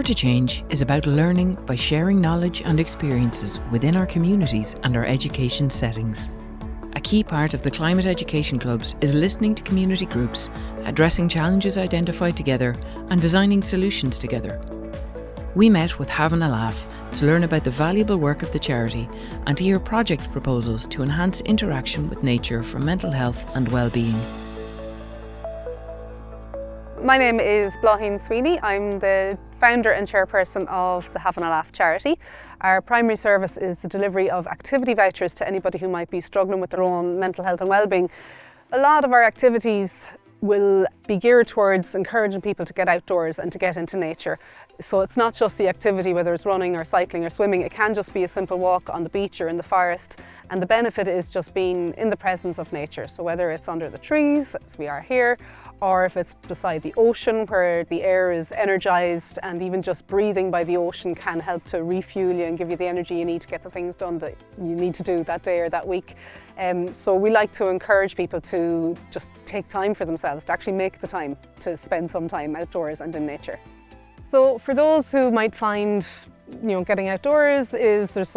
to Change is about learning by sharing knowledge and experiences within our communities and our education settings. A key part of the Climate Education Clubs is listening to community groups, addressing challenges identified together and designing solutions together. We met with Havin to learn about the valuable work of the charity and to hear project proposals to enhance interaction with nature for mental health and well-being. My name is Blaheen Sweeney. I'm the founder and chairperson of the Havin charity. Our primary service is the delivery of activity vouchers to anybody who might be struggling with their own mental health and well-being. A lot of our activities will be geared towards encouraging people to get outdoors and to get into nature. So it's not just the activity, whether it's running or cycling or swimming. It can just be a simple walk on the beach or in the forest. And the benefit is just being in the presence of nature. So whether it's under the trees, as we are here, or if it's beside the ocean where the air is energised, and even just breathing by the ocean can help to refuel you and give you the energy you need to get the things done that you need to do that day or that week. So we like to encourage people to just take time for themselves, to actually make the time to spend some time outdoors and in nature. So for those who might find, getting outdoors there's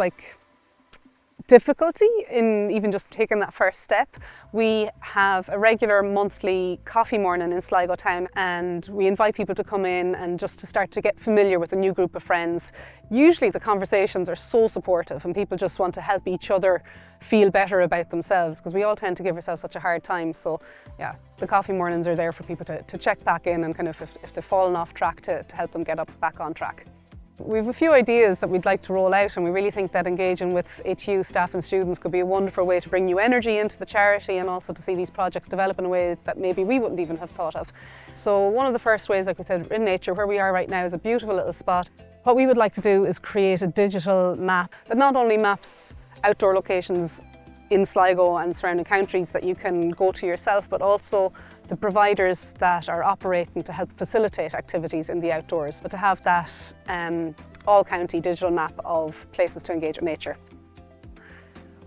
difficulty in even just taking that first step, we have a regular monthly coffee morning in Sligo town, and we invite people to come in and just to start to get familiar with a new group of friends. Usually the conversations are so supportive and people just want to help each other feel better about themselves, because we all tend to give ourselves such a hard time. So yeah, the coffee mornings are there for people to check back in and kind of if they've fallen off track to help them get back on track. We have a few ideas that we'd like to roll out, and we really think that engaging with HU staff and students could be a wonderful way to bring new energy into the charity, and also to see these projects develop in a way that maybe we wouldn't even have thought of. So one of the first ways, like we said, in nature, where we are right now is a beautiful little spot. What we would like to do is create a digital map that not only maps outdoor locations in Sligo and surrounding counties that you can go to yourself, but also the providers that are operating to help facilitate activities in the outdoors, but to have that all-county digital map of places to engage with nature.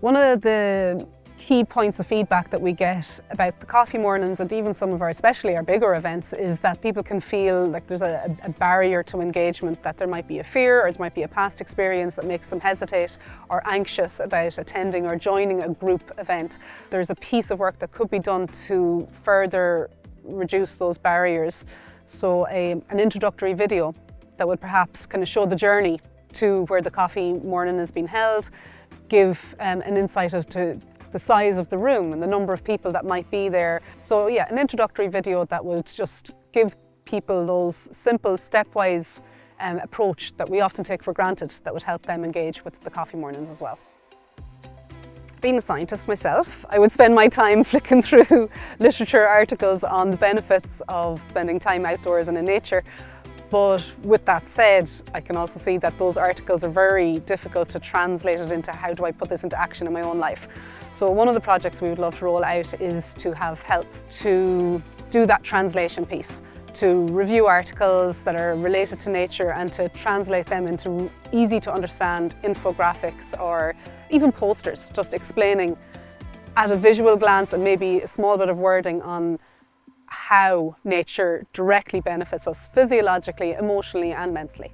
One of the key points of feedback that we get about the coffee mornings, and even some of especially our bigger events, is that people can feel like there's a barrier to engagement, that there might be a fear or there might be a past experience that makes them hesitate or anxious about attending or joining a group event. There's a piece of work that could be done to further reduce those barriers. So an introductory video that would perhaps kind of show the journey to where the coffee morning has been held, give an insight as to the size of the room and the number of people that might be there. So yeah, an introductory video that would just give people those simple stepwise approach that we often take for granted, that would help them engage with the coffee mornings as well. Being a scientist myself, I would spend my time flicking through literature articles on the benefits of spending time outdoors and in nature. But with that said, I can also see that those articles are very difficult to translate it into how do I put this into action in my own life. So one of the projects we would love to roll out is to have help to do that translation piece, to review articles that are related to nature and to translate them into easy to understand infographics or even posters, just explaining at a visual glance and maybe a small bit of wording on how nature directly benefits us physiologically, emotionally and mentally.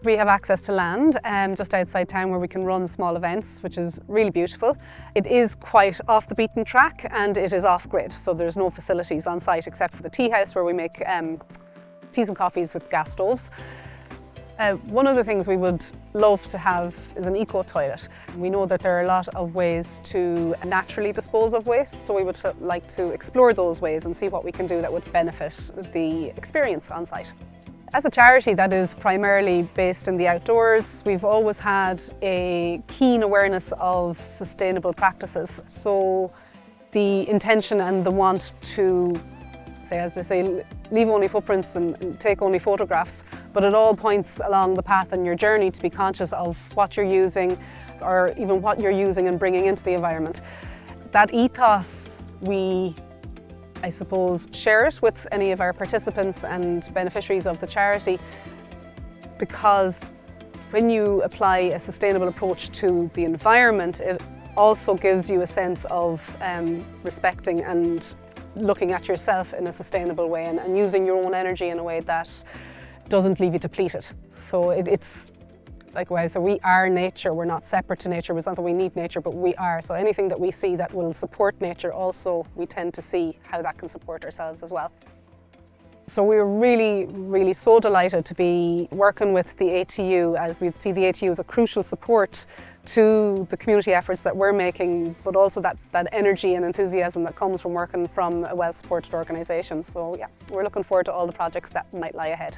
We have access to land just outside town where we can run small events, which is really beautiful. It is quite off the beaten track and it is off-grid, so there's no facilities on site except for the tea house where we make teas and coffees with gas stoves. One of the things we would love to have is an eco-toilet. We know that there are a lot of ways to naturally dispose of waste, so we would like to explore those ways and see what we can do that would benefit the experience on site. As a charity that is primarily based in the outdoors, we've always had a keen awareness of sustainable practices. So the intention and the want to, as they say, leave only footprints and take only photographs, but at all points along the path and your journey to be conscious of what you're using or even what you're using and bringing into the environment. That ethos, we, I suppose, share it with any of our participants and beneficiaries of the charity, because when you apply a sustainable approach to the environment, it also gives you a sense of respecting and looking at yourself in a sustainable way and using your own energy in a way that doesn't leave you depleted. So it's like I said, we are nature. We're not separate to nature. It's not that we need nature, but we are. So anything that we see that will support nature, also we tend to see how that can support ourselves as well. So we were really so delighted to be working with the ATU, as we see the ATU as a crucial support to the community efforts that we're making, but also that energy and enthusiasm that comes from working from a well-supported organisation. So yeah, we're looking forward to all the projects that might lie ahead.